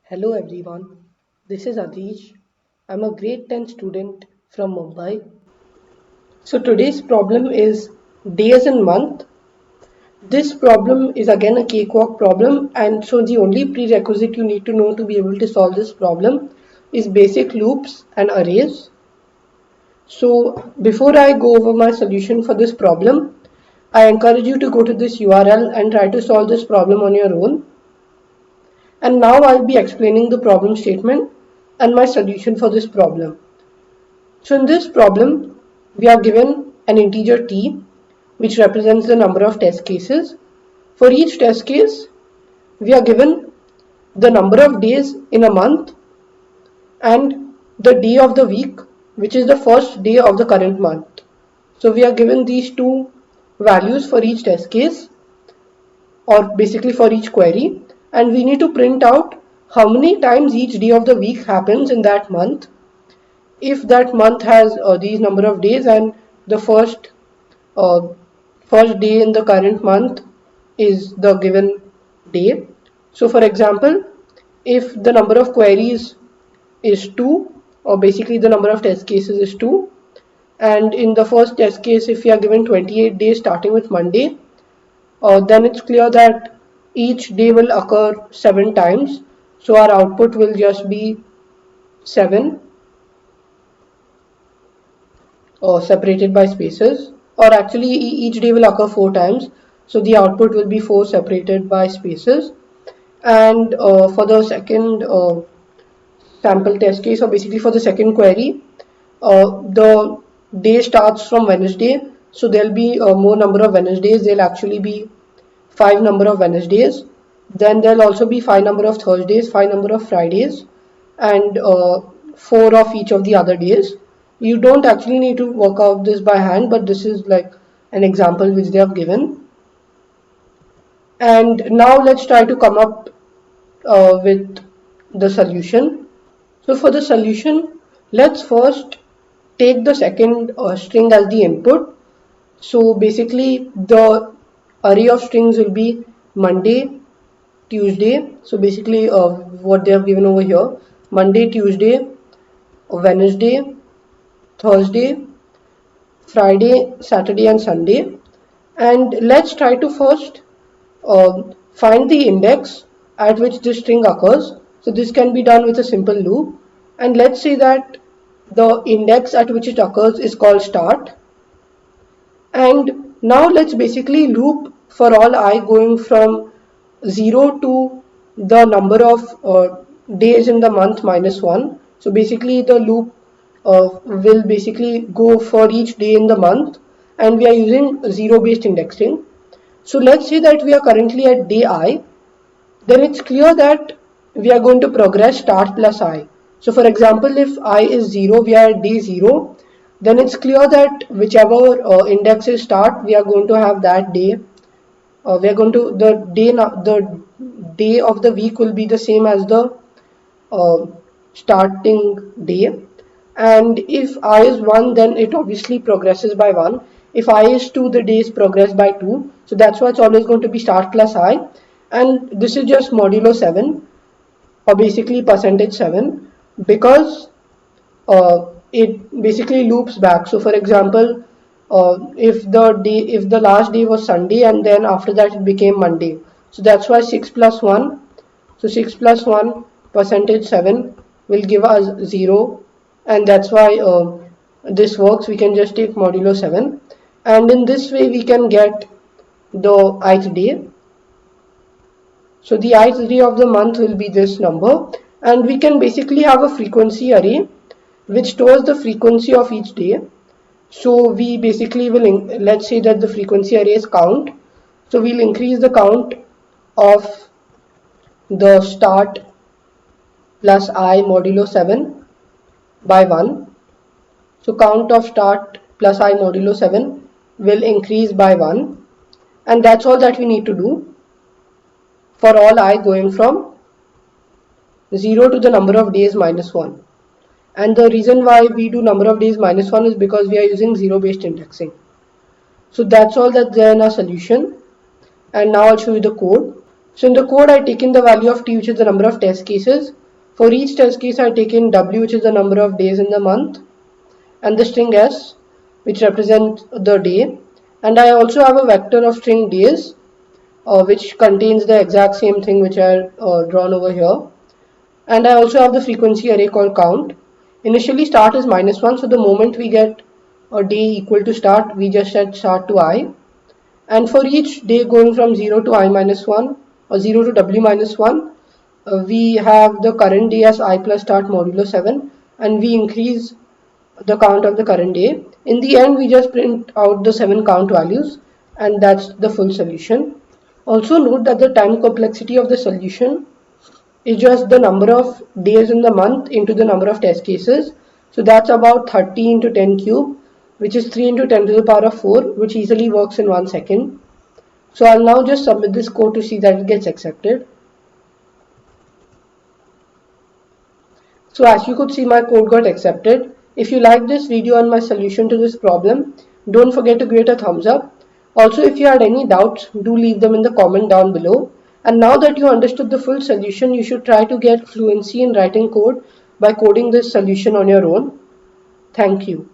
Hello everyone, this is Adish. I'm a grade 10 student from Mumbai. So today's problem is days and month. This problem is again a cakewalk problem, and so the only prerequisite you need to know to be able to solve this problem is basic loops and arrays. So before I go over my solution for this problem, I encourage you to go to this URL and try to solve this problem on your own. And now I'll be explaining the problem statement and my solution for this problem. So in this problem, we are given an integer t, which represents the number of test cases. For each test case, we are given the number of days in a month and the day of the week, which is the first day of the current month. So we are given these two values for each test case, or basically for each query, and we need to print out how many times each day of the week happens in that month. If that month has these number of days and the uh, first day in the current month is the given day. So for example, if the number of queries is 2, or basically the number of test cases is 2, and in the first test case if we are given 28 days starting with Monday, then it's clear that each day will occur 7 times, so our output will just be 7 separated by spaces, or actually each day will occur 4 times, so the output will be 4 separated by spaces. And for the second sample test case, or basically for the second query, the day starts from Wednesday, so there'll be more number of Wednesdays. There'll actually be 5 number of Wednesdays. Then there'll also be 5 number of Thursdays, 5 number of Fridays, and 4 of each of the other days. You don't actually need to work out this by hand, but this is like an example which they have given. And now let's try to come up with the solution. So for the solution, let's first take the second string as the input. So basically the array of strings will be Monday, Tuesday. So basically what they have given over here, Monday, Tuesday, Wednesday, Thursday, Friday, Saturday and Sunday. And let's try to first find the index at which this string occurs. So this can be done with a simple loop. And let's say that the index at which it occurs is called start. And now let's basically loop for all I going from 0 to the number of days in the month minus 1. So basically the loop will basically go for each day in the month, and we are using 0 based indexing. So let's say that we are currently at day I, then it's clear that we are going to progress start plus I. So for example, if I is 0, we are at day 0, then it's clear that whichever index is start, we are going to have that day. We are going to, the day of the week will be the same as the starting day. And if I is 1, then it obviously progresses by 1. If I is 2, the days progress by 2. So that's why it's always going to be start plus I. And this is just modulo 7, or basically percentage 7, because it basically loops back. So for example, if the last day was Sunday and then after that it became Monday, so that's why 6 plus 1, so 6 plus 1 percentage 7 will give us 0, and that's why this works. We can just take modulo 7, and in this way we can get the ith day. So the ith day of the month will be this number, and we can basically have a frequency array which stores the frequency of each day. So we basically will, let's say that the frequency array is count. So we'll increase the count of the start plus I modulo 7 by 1. So count of start plus I modulo 7 will increase by 1. And that's all that we need to do for all I going from 0 to the number of days minus 1. And the reason why we do number of days minus 1 is because we are using 0 based indexing. So that's all that's there in our solution. And now I'll show you the code. So in the code, I take in the value of t, which is the number of test cases. For each test case, I take in w, which is the number of days in the month, and the string s, which represents the day. And I also have a vector of string days, which contains the exact same thing which I drawn over here. And I also have the frequency array called count. Initially start is -1, so the moment we get a day equal to start, we just set start to I. And for each day going from 0 to I minus 1 or 0 to w minus 1, we have the current day as I plus start modulo 7, and we increase the count of the current day. In the end, we just print out the 7 count values, and that's the full solution. Also note that the time complexity of the solution is just the number of days in the month into the number of test cases. So that's about 30 into 10 cube, which is 3 into 10 to the power of 4, which easily works in 1 second. So I'll now just submit this code to see that it gets accepted. So as you could see, my code got accepted. If you like this video and my solution to this problem, don't forget to give it a thumbs up. Also, if you had any doubts, do leave them in the comment down below. And now that you understood the full solution, you should try to get fluency in writing code by coding this solution on your own. Thank you.